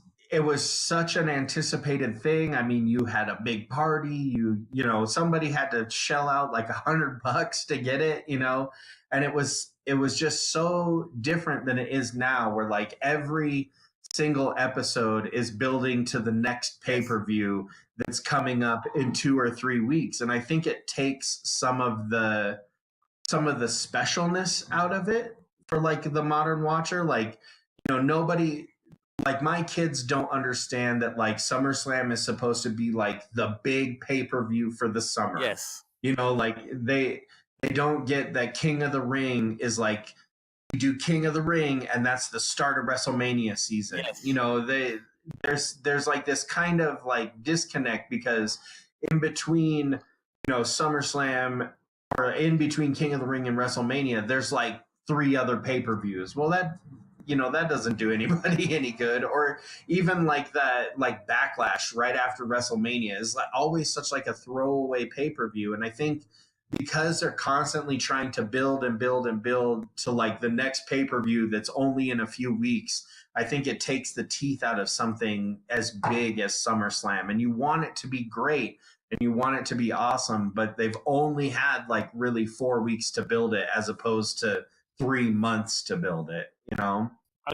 such an anticipated thing. I mean, you had a big party. You know, somebody had to shell out like $100 to get it. You know, and it was just so different than it is now, where like every single episode is building to the next pay-per-view that's coming up in 2 or 3 weeks. And I think it takes some of the specialness out of it for like the modern watcher. Like, you know, nobody, like my kids don't understand that like SummerSlam is supposed to be like the big pay-per-view for the summer. Yes. You know, like they don't get that King of the Ring is like, you do King of the Ring, and that's the start of WrestleMania season. Yes. You know, there's like this kind of like disconnect, because in between, you know, SummerSlam, or in between King of the Ring and WrestleMania, there's like 3 other pay-per-views. Well, that, you know, that doesn't do anybody any good. Or even like that, like Backlash right after WrestleMania is like always such like a throwaway pay-per-view. And I think because they're constantly trying to build and build and build to like the next pay-per-view that's only in a few weeks, I think it takes the teeth out of something as big as SummerSlam. And you want it to be great and you want it to be awesome, but they've only had like really 4 weeks to build it, as opposed to 3 months to build it, you know? I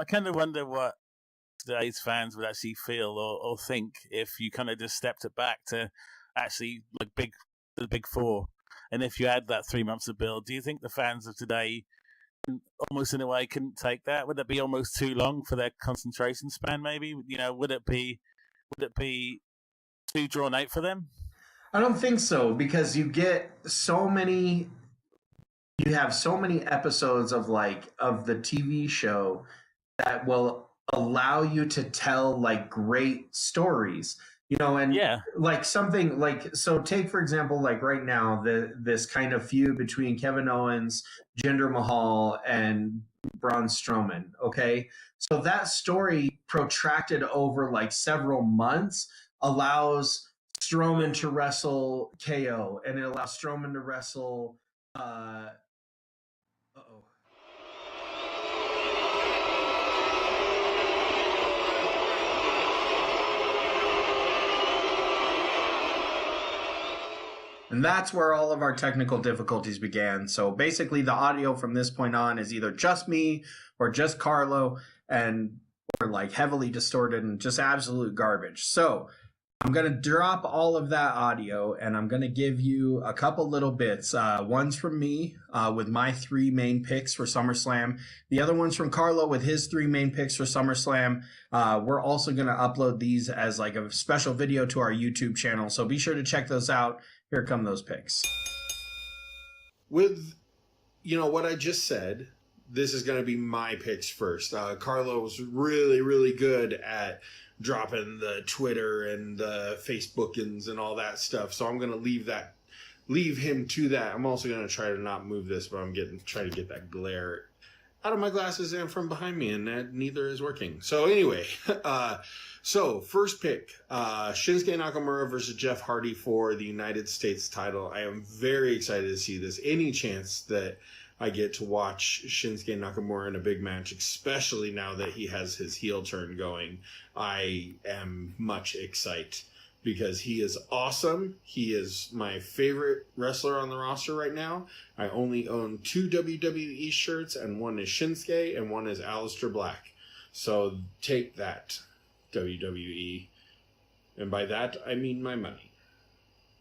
kind of wonder what today's fans would actually feel or think if you kind of just stepped it back to actually like the Big Four. And if you had that 3 months of build, do you think the fans of today, almost in a way, couldn't take that? Would it be almost too long for their concentration span? Maybe, you know, would it be too drawn out for them? I don't think so, because you have so many episodes of the TV show that will allow you to tell like great stories. And Yeah. like something like, so take for example, like right now, this kind of feud between Kevin Owens, Jinder Mahal, and Braun Strowman. Okay, so that story protracted over like several months allows Strowman to wrestle KO, and it allows Strowman to wrestle. Uh-oh. And that's where all of our technical difficulties began. So basically, the audio from this point on is either just me or just Carlo, and or like heavily distorted and just absolute garbage. So I'm going to drop all of that audio and I'm going to give you a couple little bits. One's from me with my 3 main picks for SummerSlam. The other one's from Carlo with his 3 main picks for SummerSlam. We're also going to upload these as like a special video to our YouTube channel. So be sure to check those out. Here come those picks. With, what I just said, this is going to be my picks first. Carlo's really, really good at dropping the Twitter and the Facebookins and all that stuff. So I'm going to leave him to that. I'm also going to try to not move this, but I'm trying to get that glare out of my glasses and from behind me, and that neither is working. So anyway, so first pick, Shinsuke Nakamura versus Jeff Hardy for the United States title. I am very excited to see this. Any chance that I get to watch Shinsuke Nakamura in a big match, especially now that he has his heel turn going, I am much excited because he is awesome. He is my favorite wrestler on the roster right now. I only own 2 WWE shirts, and one is Shinsuke and one is Aleister Black. So take that, WWE. And by that, I mean my money.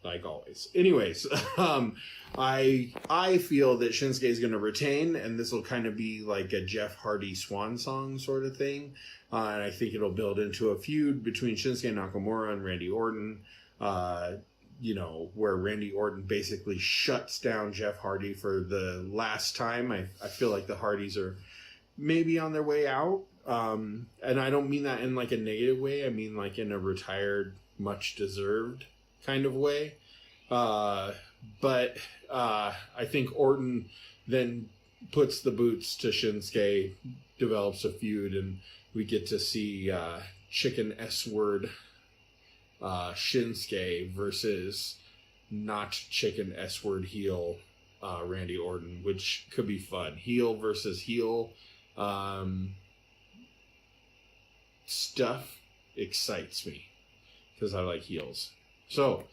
Like always. Anyways, I feel that Shinsuke is going to retain, and this will kind of be like a Jeff Hardy swan song sort of thing. And I think it'll build into a feud between Shinsuke Nakamura and Randy Orton, where Randy Orton basically shuts down Jeff Hardy for the last time. I feel like the Hardys are maybe on their way out. And I don't mean that in like a negative way. I mean like in a retired, much deserved kind of way. But I think Orton then puts the boots to Shinsuke, develops a feud, and we get to see Chicken S-word Shinsuke versus not Chicken S-word heel Randy Orton, which could be fun. Heel versus heel stuff excites me because I like heels. So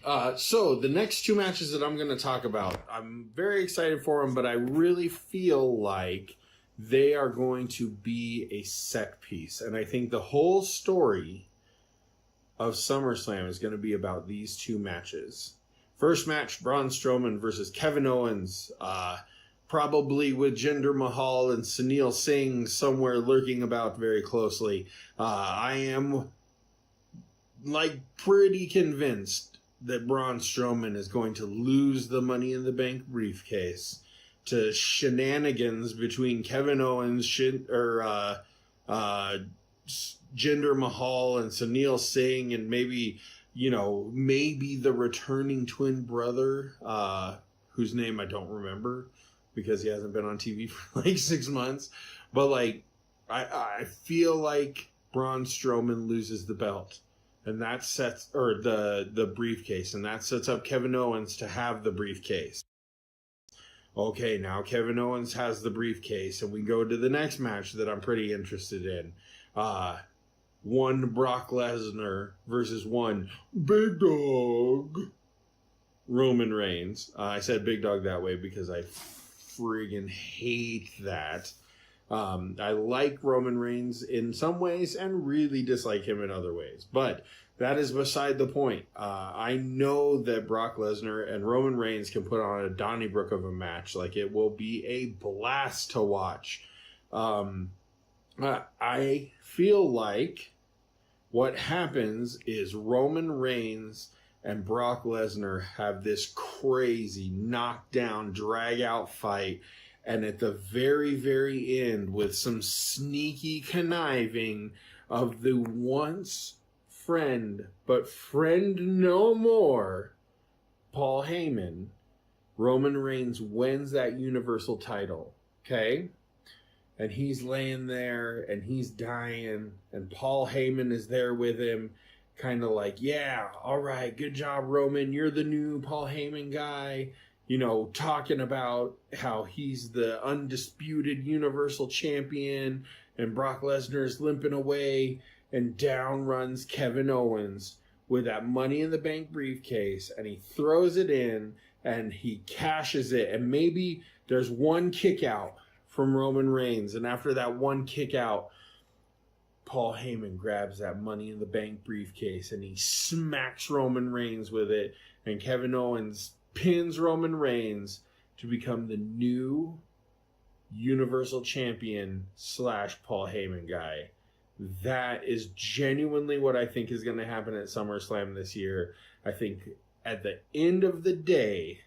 the next 2 matches that I'm going to talk about, I'm very excited for them, but I really feel like they are going to be a set piece. And I think the whole story of SummerSlam is going to be about these 2 matches. First match, Braun Strowman versus Kevin Owens, probably with Jinder Mahal and Sunil Singh somewhere lurking about very closely. I am pretty convinced that Braun Strowman is going to lose the Money in the Bank briefcase to shenanigans between Kevin Owens, Jinder Mahal, and Sunil Singh, and maybe the returning twin brother, whose name I don't remember because he hasn't been on TV for 6 months. But I feel like Braun Strowman loses the belt. And that sets, or the briefcase, and that sets up Kevin Owens to have the briefcase. Okay, now Kevin Owens has the briefcase, and we go to the next match that I'm pretty interested in. One Brock Lesnar versus one Big Dog Roman Reigns. I said Big Dog that way because I friggin' hate that. I like Roman Reigns in some ways and really dislike him in other ways. But that is beside the point. I know that Brock Lesnar and Roman Reigns can put on a Donnybrook of a match. It will be a blast to watch. I feel like what happens is Roman Reigns and Brock Lesnar have this crazy knockdown, drag-out fight. And at the very, very end, with some sneaky conniving of the once friend, but friend no more, Paul Heyman, Roman Reigns wins that Universal title, okay? And he's laying there and he's dying, and Paul Heyman is there with him, kind of like, yeah, all right, good job, Roman. You're the new Paul Heyman guy. You know, talking about how he's the undisputed Universal Champion, and Brock Lesnar's limping away, and down runs Kevin Owens with that Money in the Bank briefcase, and he throws it in, and he cashes it, and maybe there's one kick out from Roman Reigns, and after that one kick out, Paul Heyman grabs that Money in the Bank briefcase and he smacks Roman Reigns with it, and Kevin Owens pins Roman Reigns to become the new Universal Champion / Paul Heyman guy. That is genuinely what I think is going to happen at SummerSlam this year. I think at the end of the day,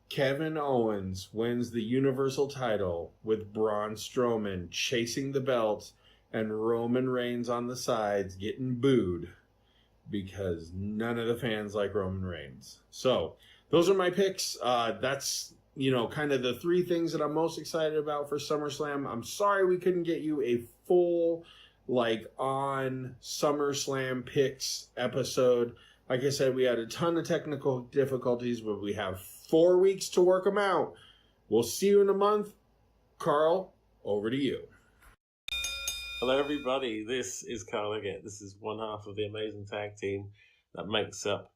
Kevin Owens wins the Universal title with Braun Strowman chasing the belt and Roman Reigns on the sides getting booed because none of the fans like Roman Reigns. So those are my picks. That's, kind of the three things that I'm most excited about for SummerSlam. I'm sorry we couldn't get you a full, on SummerSlam picks episode. Like I said, we had a ton of technical difficulties, but we have 4 weeks to work them out. We'll see you in a month. Carl, over to you. Hello, everybody. This is Carl again. This is one half of the amazing tag team that makes up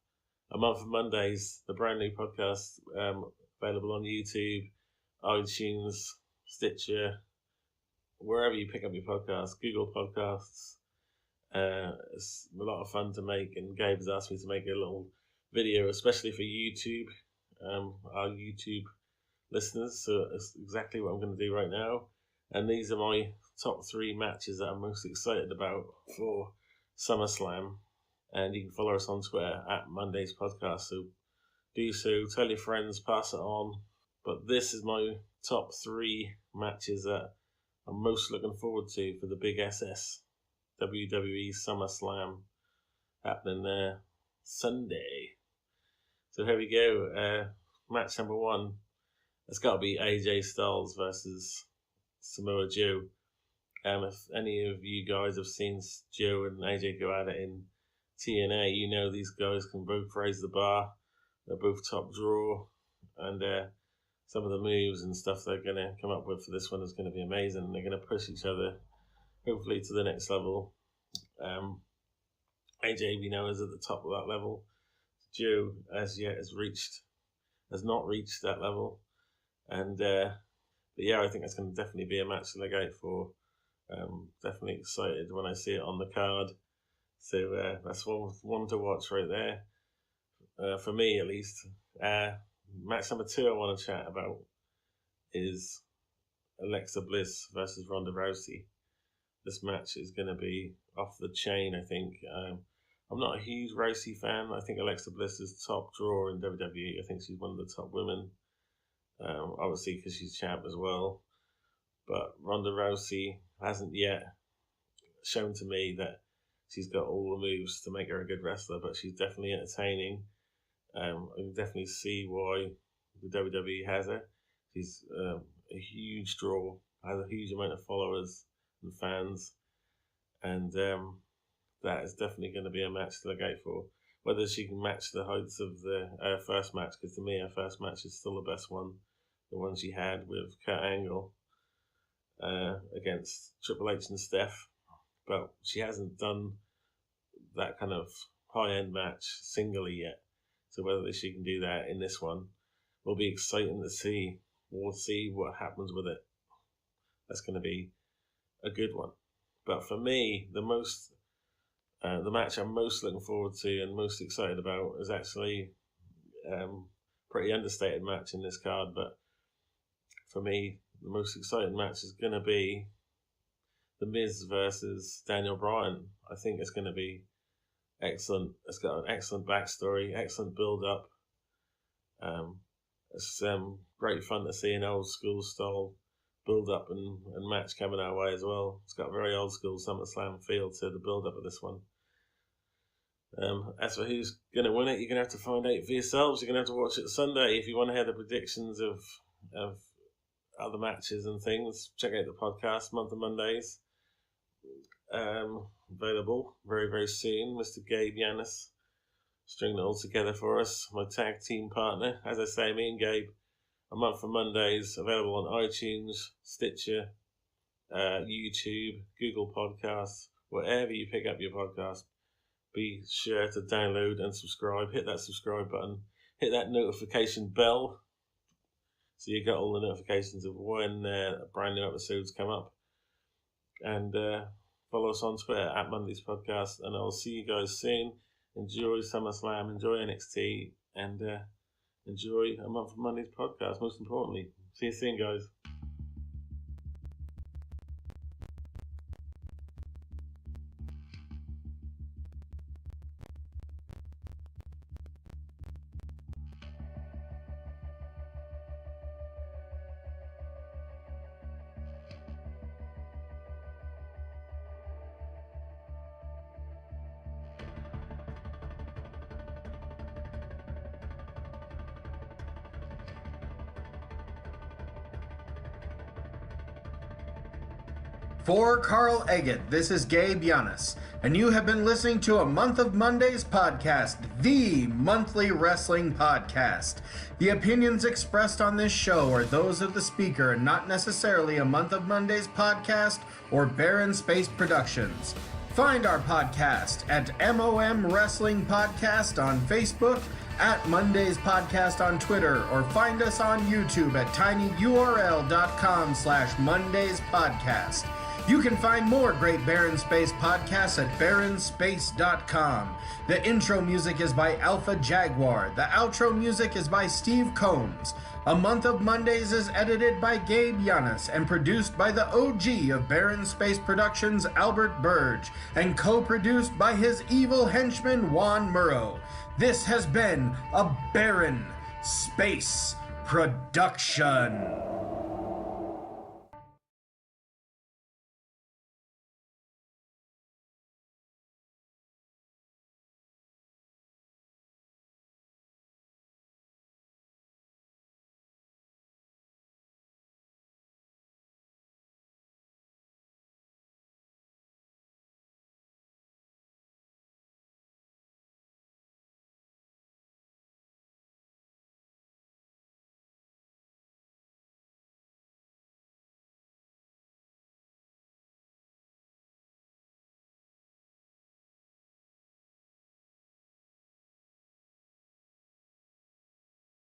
A Month of Mondays, the brand new podcast available on YouTube, iTunes, Stitcher, wherever you pick up your podcasts, Google Podcasts. It's a lot of fun to make, and Gabe has asked me to make a little video, especially for YouTube, our YouTube listeners. So that's exactly what I'm going to do right now. And these are my top 3 matches that I'm most excited about for SummerSlam. And you can follow us on Twitter at Monday's Podcast. So do so, tell your friends, pass it on. But this is my top 3 matches that I'm most looking forward to for the big SS WWE SummerSlam happening there Sunday. So here we go. Match number 1. It's got to be AJ Styles versus Samoa Jew. If any of you guys have seen Joe and AJ go at it in TNA, you know these guys can both raise the bar. They're both top draw, and some of the moves and stuff they're going to come up with for this one is going to be amazing. They're going to push each other, hopefully, to the next level. AJ, we know, is at the top of that level. Joe, as yet, has not reached that level. And but yeah, I think it's going to definitely be a match to look out for. Definitely excited when I see it on the card. So that's one to watch right there. For me, at least. Match number 2 I want to chat about is Alexa Bliss versus Ronda Rousey. This match is going to be off the chain, I think. I'm not a huge Rousey fan. I think Alexa Bliss is top drawer in WWE. I think she's one of the top women. Obviously, because she's champ as well. But Ronda Rousey hasn't yet shown to me that she's got all the moves to make her a good wrestler, but she's definitely entertaining. I can definitely see why the WWE has her. She's a huge draw, has a huge amount of followers and fans, and that is definitely going to be a match to look out for. Whether she can match the heights of her first match, because to me her first match is still the best one, the one she had with Kurt Angle against Triple H and Steph, but she hasn't done that kind of high-end match singly yet. So whether she can do that in this one will be exciting to see. We'll see what happens with it. That's going to be a good one. But for me, the match I'm most looking forward to and most excited about is actually pretty understated match in this card. But for me, the most exciting match is going to be The Miz versus Daniel Bryan. I think it's going to be excellent. It's got an excellent backstory, excellent build-up. It's great fun to see an old school style build-up and match coming our way as well. It's got very old school SummerSlam feel to the build-up of this one. As for who's going to win it, you're going to have to find out for yourselves. You're going to have to watch it Sunday. If you want to hear the predictions of other matches and things, check out the podcast, Month of Mondays. Available very, very soon. Mr. Gabe Yanis stringing it all together for us. My tag team partner. As I say, me and Gabe, A Month of Mondays, available on iTunes, Stitcher, YouTube, Google Podcasts, wherever you pick up your podcast. Be sure to download and subscribe. Hit that subscribe button. Hit that notification bell so you get all the notifications of when brand new episodes come up. And follow us on Twitter at Mondays Podcast. And I'll see you guys soon. Enjoy SummerSlam, enjoy NXT, and enjoy A Month of Mondays Podcast, most importantly. See you soon, guys. For Carl Eggett, this is Gabe Yanis, and you have been listening to A Month of Mondays podcast, the monthly wrestling podcast. The opinions expressed on this show are those of the speaker and not necessarily A Month of Mondays podcast or Barren Space Productions. Find our podcast at MOM Wrestling Podcast on Facebook, at Mondays Podcast on Twitter, or find us on YouTube at tinyurl.com/Mondays Podcast. You can find more great Barren Space podcasts at barrenspace.com. The intro music is by Alpha Jaguar. The outro music is by Steve Combs. A Month of Mondays is edited by Gabe Yanis and produced by the OG of Barren Space Productions, Albert Burge, and co-produced by his evil henchman, Juan Murrow. This has been a Barren Space production.